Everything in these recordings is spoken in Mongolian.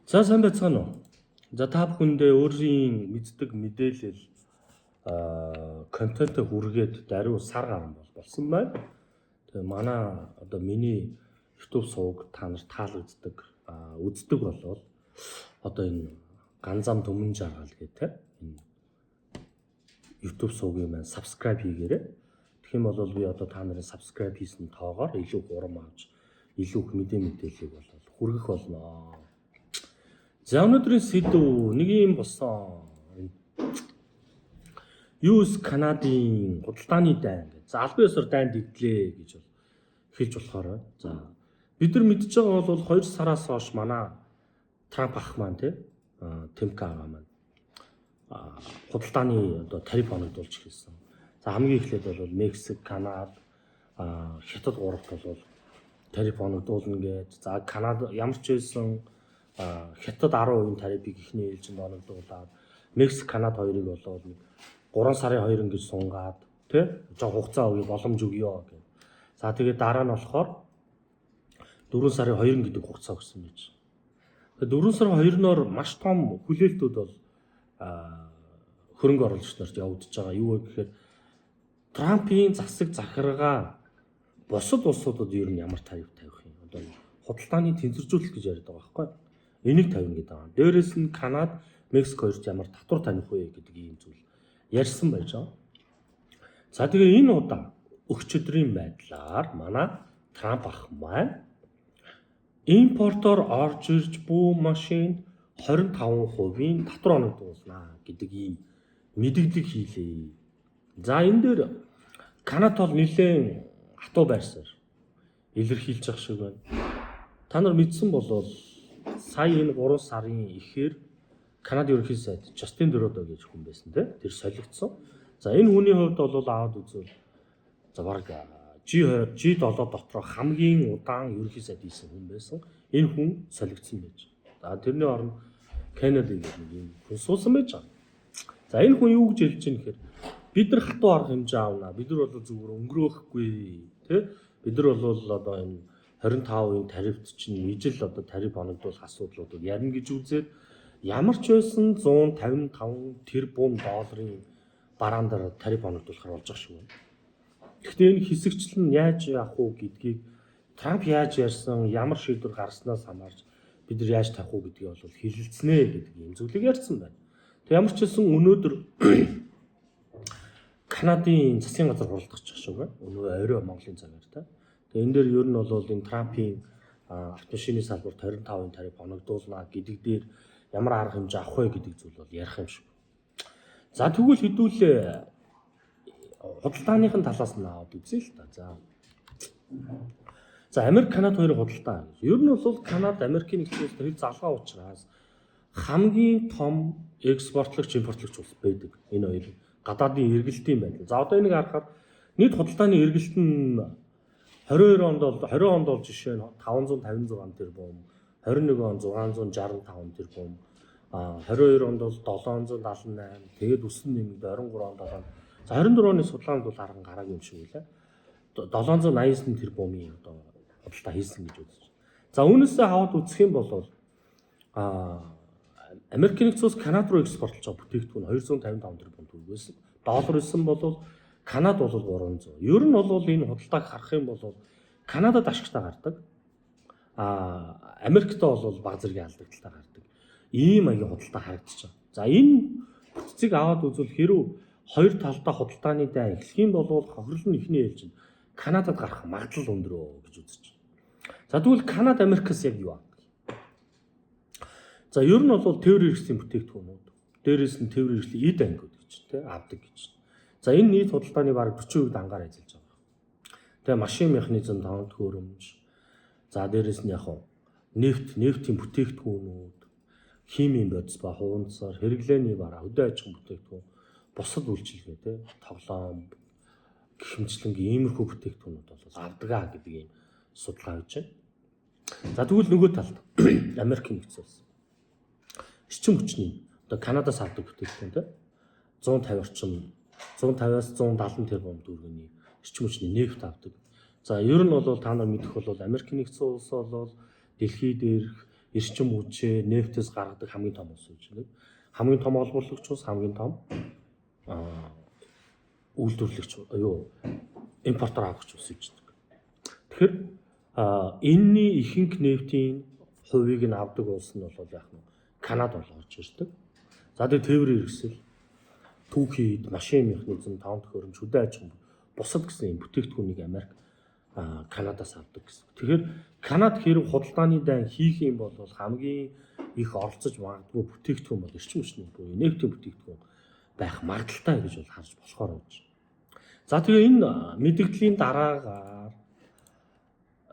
За сайн байцгаана уу. За та бүхэндээ өөрийн мэддэг мэдээлэл контент хүргээд даруй сар гарan болсон байна. Тэгээ манай одоо миний YouTube сувг та нарт таалагддаг үздэг болол одоо энэ ганзам төмөн жаргал гэдэг энэ YouTube сувгийн маань subscribe хийгээрэй. Тэгэх юм бол би одоо та нарын subscribe хийсэн тоогоор илүү их урам авч илүү их мэдээллийг болол хүргэх болно. За өнөөдрийн сэдв нэг юм болсон. US Канадын худалдааны дайн гэж. За албан ёсоор дайн дэвтлээ гэж бол хэлж болохоор. За бид нар мэдж байгаа бол 2 сараас хойш манай Трамп ах маань Тимка ага маань худалдааны одоо тариф оногдуулж эхэлсэн. За хамгийн эхлээд бол Мексик, Канада, Хятад гуравт бол тариф оногдуулна гэж. За Канада ямар ч байсан Хятад 10% тарифыг ихний ээлжинд оногдуулаад Мексик, Канада хоёрыг болоод 3 сарын 2 ингэж сунгаад жоо хугацаа өгье боломж өгье гэх. За тэгээд дараа нь болохоор 4 сарын 2 гэдэг хугацаа өгсөн байж. Тэгээд 4 сарын 2-ноор маш том хүлээлтүүд бол хөрөнгө оруулагч нарт явагдаж байгаа. Юу вэ гэхээр Трампын засаг захиргаа бусад улсуудад ер нь ямар тариф тавих юм? Одоо худалдааны тэнцвэржүүлэлт гэж яриад байгаа байхгүй юу? Энийг тавина гэдэг байгаа. Дээрээс нь Канада, Мексик хоёрт ямар татвар таних вэ гэдэг ийм зүйл ярьсан байж байгаа. За тэгээ энэ удаа өгчөдрийн байдлаар манай Трамп ах маань импортоор орж ирж буй машин 25% татвар оногдуулна гэдэг ийм мэдээлэл хийлээ. За энэ дээр Канада бол нэлээд хатуу байрсаар илэрхийлж явах шиг байна. Та нар мэдсэн болвол сая энэ 3 сарын эхээр Канада ерөнхий сайд Justin Trudeau гэж хүн байсан тэр солигдсон. За энэ хүний хувьд бол аваад үзвэл за баг G7 дотор хамгийн удаан ерөнхий сайд хийсэн хүн байсан. Энэ хүн солигдсон байж. За тэрний оронд Канада гэдэг нэг юм хүн суусан байж байгаа. За энэ хүн юу гэж хэлж байгаа нэхэр бид нар хатуу арга хэмжээ аавна. Бид нар бол зүгээр өнгөрөөхгүй бид нар бол одоо энэ 25% тарифт чинь ижил одоо тариф оногдуулах асуудлуудыг ярина гэж үзээд ямар ч байсан 155 тэрбум долларын бараан дээр тариф оногдуулахар болж байгаа шүү. Гэхдээ энэ хэсэгчлэн яаж явах уу гэдгийг Трамп яаж ярьсан, ямар шийдвэр гарснаас хамаарч бид нар яаж тавих уу гэдгийг бол хэлэлцэнэ гэдэг юм зүйлийг ярьсан байна. Тэг ямар ч байсан өнөөдөр Канадын засгийн газар хуралдах шүү байна. Өнөө орой Монголын цагаар Тэгээ энэ дээр ер нь бол энэ Трампын автомашины салбарт 25% тариф оногдуулна гэдэг дээр ямар арга хэмжээ авах вэ гэдэг зүйл бол ярих юм шиг. За тэгвэл хэдүүлээ худалдааныхын талаас нь аваад үзье л та. За Америк, Канада хоёрын худалдаа. Ер нь бол Канада, Америкийн нэгдсэн улс хоёр залгаа учраас хамгийн том экспортлогч, импортлогч улс байдаг. Энэ хоёр гадаадын эргэлтийн байдал. За одоо энийг харахад нийт худалдааны эргэлт нь 22 онд бол жишээ нь 556 тэрбум, 21 он 665 тэрбум, 22 онд бол 778, тэгээд өссөн нэмэгд 23 онд бол за 24 оны судалгаанд бол харан гараагүй юм шиг үлээ. 789 тэрбумын одоо худалдаа хийсэн гэж үзэж. За үүнээсээ аваад үзэх юм бол Америкийн нэгдсэн улс Канада руу экспортлж байгаа бүтээгдэхүүн 255 тэрбум төгрөг байсан. Доллар байсан бол Канада бол 300. Ер нь бол энэ худалдааг харах юм бол Канадад ашигтай гардаг. Америкт бол баг зэргийн алдагдaltaй гардаг. Ийм аягийн худалдаа харагдаж байгаа. За энэ бүтцийг аваад үзвэл хэрв хоёр талдаа худалдааны дайн эхлэх юм бол хохирол нь ихний ээлжинд Канадад гарах магадлал өндөр гэж үзэж байна. За тэгвэл Канада Америкээс яг юу аа? За ер нь бол тээвэр хэрэгслийн бүтээгдэхүүнүүд, дээрээс нь тээвэр хэрэгслийн эд ангиуд гэж авдаг гэж. За энэ нийт худалдааны бараг 40% ангаар ажиллаж байгаа. Тэгээ машин механизм, таван төхөөрөмж. За дээрээс нь яг нефтийн бүтээгдэхүүнүүд, химийн бодис ба хуванцар, хэрэглээний бараа, хөдөө аж ахуйн бүтээгдэхүүн, бусад үйлчилгээ, тоглоом, гихмчлэнгийн иймэрхүү бүтээгдэхүүнүүд бол авдаг гэдэг ийм судалгаа хийж байна. За тэгвэл нөгөө талд Америкийн нэгдсэн улс. Эрчим хүчний одоо Канадаас авдаг бүтээгдэхүүн 150 орчим 150-аас 170 тэрбум төгрөгийн эрчим хүчний нефт авдаг. За ер нь бол та нар мэдэх бол Америкийн нэгдсэн улс бол дэлхий дээрх эрчим хүчээ нефтээс гаргадаг хамгийн том улс гэж нэг. Хамгийн том олборлогч улс, хамгийн том үйлдвэрлэгч импортер авахч улс гэж байна. Тэгэхээр энэний ихэнх нефтийн хувийг нь авдаг улс нь бол яг нь Канада бол орж ирдэг. За тэгээ тээвэр хэрэгсэл, түүхийд, машин механизм, таван төхөөрөмж, хөдөө аж ахуйн бусад гэсэн юм бүтээгдэхүүнийг Америк Канадаас авдаг гэсэн. Тэгэхээр Канад хэрэг худалдааны дан хийх юм бол хамгийн их оролцож магадгүй бүтээгдэхүүн бол эрчим хүчний буюу нефтийн бүтээгдэхүүн байх магадaltaй гэж бол харж болохоор байна. За тэгээ энэ мэдээллийн дараагаар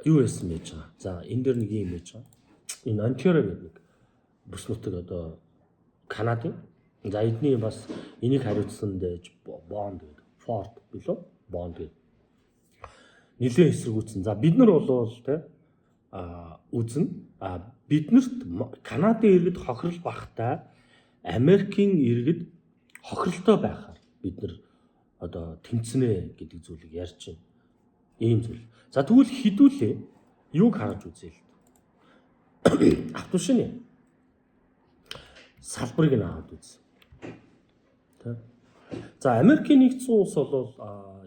юу яасан байж байгаа. За энэ дэр нэг юм байж байгаа. Энэ Ontario гэдэг нэг бүс нутаг одоо Канадын. За эдний бас энийг хариуцсан дэж бонд гэдэг. Ford билүү? Бонд гэдэг. Нилээн эсэргүүцсэн. За бид нар бол тэ үзнэ. Биднэрт Канадын иргэд хохирол багтай Америкийн иргэд хохиролтой байхаар бид нар одоо тэмцэнэ гэдэг зүйлийг ярьж байна. Ийм зүйл. За тэгвэл хідүүлээ юуг харж үзье л. Автошины салбарыг нь аваад үз. Тэ. За Америкийн нэгдсэн улс бол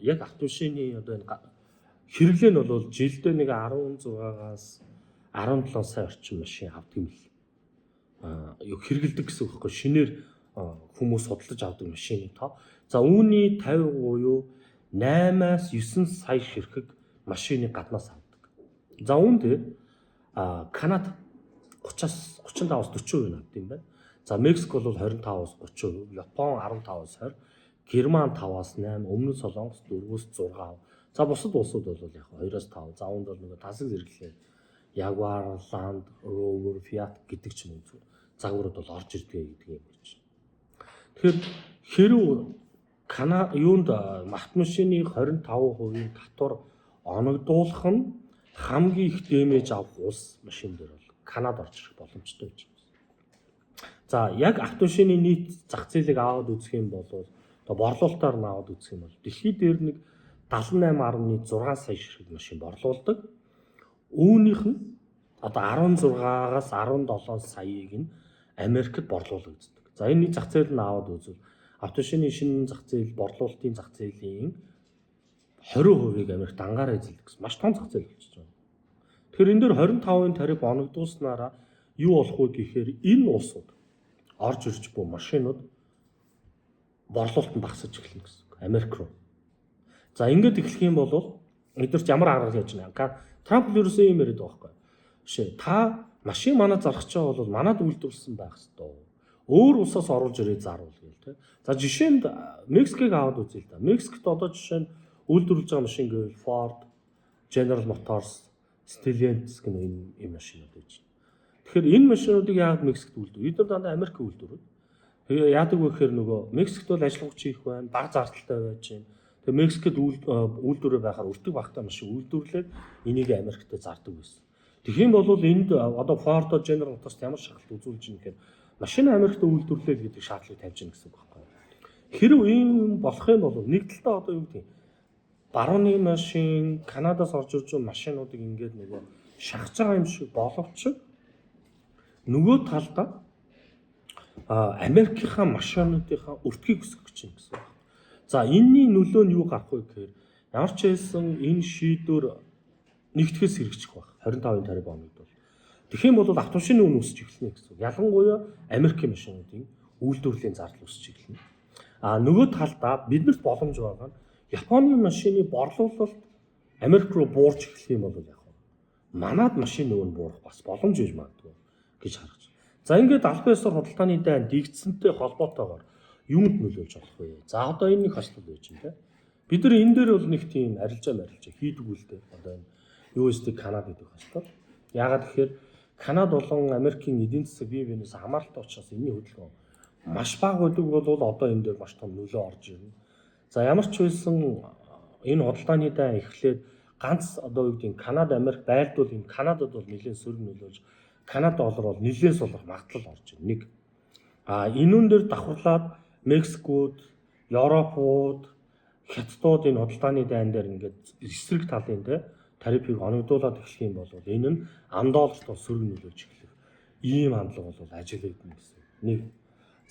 яг автошины одоо энэ хэрэглээ нь бол жилдээ нэг 16-аас 17 сая орчим машин авдаг юм л. Юу хэрэгэлдэг гэсэн үг байхгүй. Шинээр хүмүүс судалж авдаг машины тоо. За үүний 50% 8-аас 9 сая ширхэг машины гаднаас авдаг. За үүнд Канада 30-аас 35-аас 40% авдаг юм байна. За Мексик бол 25-аас 30%, Япон 15-аас 20%, Герман 5-аас 8%, Өмнөд Солонгос 4-өөс 6%. За бусад улсууд бол яг 2-аас 5%. За үүнд бол нөгөө тасаг зэрэглээ Jaguar, Land Rover, Fiat гэдэг ч юм уу загварууд бол орж ирдэг гэдэг юм гэж. Тэгэхээр хэрэв юунд автомашины 25%-ийн татвар оногдуулах нь хамгийн их дэмэж авах улс машин дээр бол Канада орж ирэх боломжтой гэж байна. За яг автомашины нийт зах зээлийг аваад үзэх юм бол одоо борлуулалтаар нь аваад үзэх юм бол дэлхийд дээр нэг 78.6 сая ширхэг машин борлуулдаг. Үүнийх нь одоо 16-аас 17 саяыг нь Америкт борлуулагддаг. За энэ зах зээл нь аваад үзвэл автошины шинэ зах зээл, борлуулалтын зах зээлийн 20%-ийг Америкт ангаараа эзэлдэг гэсэн маш том зах зээл болчихж байна. Тэгэхээр энэ дээр 25%-ийн тариф оногдуулснараа юу болох вэ гэхээр энэ улсууд орж ирж буй машинууд борлуулалт нь багасж эхэлнэ гэсэн. Америк руу. За ингээд эхлэх юм бол эдгээрч ямар арга хийж байна. Трамп ерөөсөө юм яриад байгаа байхгүй. Жишээ та машин манад зарах чаа бол манад үйлдвэрлэсэн байх ёстой. Өөр улсаас оруулж ирээд заруул гээл тэ. За жишээнд Мексикийг аваад үзье л да. Мексикт одоо жишээ нь үйлдвэрлэж байгаа машин гэвэл Ford, General Motors, Stellantis гэх энэ машинууд байж байна. Тэгэхээр энэ машинуудыг яагаад Мексикт үйлдвэрлэв? Эдгээр дандаа Америк үйлдвэрлэв. Тэгээ яадаг вэ гэхээр нөгөө Мексикт бол ажил хүч их байна, бага зардалтай байж байна. Тэгээ Мексикт үйлдвэрээ байхаар өртөг багтаа машин үйлдвэрлээд энийг Америкт зардаг байсан. Тэгэх юм бол энд одоо Ford, General Motors ямар шалгалт үзүүлж байгаа гэхээр машин Америкт үйлдвэрлэе гэдэг шаардлагыг тавьж гэнэ гэсэн үг байхгүй. Хэрэв ийм болох юм бол нэг талдаа одоо юу гэдэг барууны машин Канадаас орж ирж байгаа машинуудыг ингээд нөгөө шахаж байгаа юм шиг боловч нөгөө талдаа Америкийнхаа машинуудынхаа өртгийг өсгөх гэж байна гэсэн үг. За энэний нөлөө нь юу гарах вэ гэхээр ямар ч хэлсэн энэ шийдвэр нэгтгэс хэрэгжих байх. 25% тариф оногдвол. Тэгэх юм бол автомашины үн өсөж эхэлнэ гэсэн үг. Ялангуяа Америкийн машинуудын үйлдвэрлэлийн зардал өсөж эхэлнэ. Нөгөө талдаа биднэрт боломж байгаа нь Японы машины борлуулалт Америк руу буурч эхлэх юм бол яг манад машины үн буурах бас боломж иж магадгүй гэж харж байна. За ингээд албан ёсоор худалдааны дайн дэгдсэнтэй холбоотойгоор юунд нөлөөлж болох вэ? За одоо энэ нэг хослол байж байна те. Бид нар энэ дээр бол нэг тийм арилжаа хийдэг үл дээ. Одоо энэ USD Канада гэдэг хослол. Яагаад гэхээр Канада болон Америкийн эдийн засаг бие биенээс хамааралтай учраас энэний хөдөлгөөн маш бага байдаг бол одоо энэ дээр маш том нөлөө орж ирнэ. За ямар ч байсан энэ худалдааны дайн эхлээд ганц одоо юу гэдэг Канада Америк байлдвал энэ Канадад бол нэлээд сөрөг нөлөөлж Канада бол нэлээс болох магадлал орж ирнэ. Нэг энүүн дээр давхарлаад Мексикууд, Европууд, Хятадууд энэ худалдааны дайн дээр ингээд эсрэг талын тарифыг оногдуулаад эхлэх юм бол энэ нь ам долларт сөрөг нөлөөлж эхлэх ийм хандлага бол ажиглагдана гэсэн. Нэг.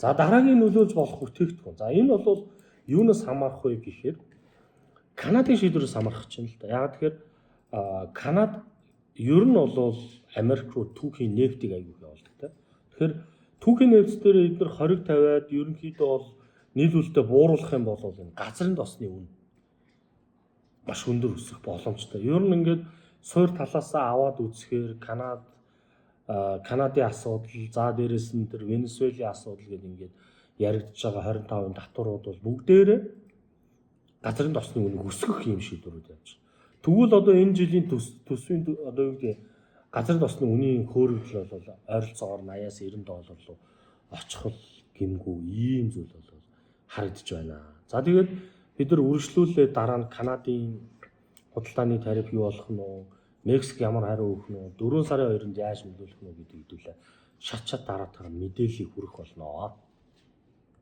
За дараагийн нөлөөлж болох бүтээгдэхүүн. За энэ бол юунаас хамаарах вэ гэхээр Канадын шийдвэрээс хамаарах чинь л да. Яг тэгэхээр Канад ер нь бол Америк руу түүхийн нефтийг аягүй явуулдаг та. Тэгэхээр түүхийн нефт дээр эдгээр хориг тавиад ерөнхийдөө бол нийлүүлэлтэд бууруулах юм бол энэ газрын тосны үн маш өндөр өсөх боломжтой. Ер нь ингээд суур талаасаа аваад үзэхээр Канадын асуудал, за дээрэс нь тэр Венесуелийн асуудал гэдэг ингээд яригдж байгаа 25% татварууд бол бүгдээрээ газрын тосны үнийг өсгөх юм шийдвэрүүд явж байна. Тэгвэл одоо энэ жилийн төсвийн одоо юу гэдэг газрын тосны үнийн хөөрөгдөл бол ойролцоогоор $80-90 руу очих гэмгүй ийм зүйл бол харагдаж байна. За тэгээд бид нар үргэлжлүүлээ дараа нь Канадын худалдааны тариф юу болох нь вэ? Мексик ямар хариу өгөх нь вэ? 4 сарын 2-нд яаж нөлөөлөх нь вэ гэдэг хэдүүлээ шат дараатаар мэдээлэл хүрэх болно.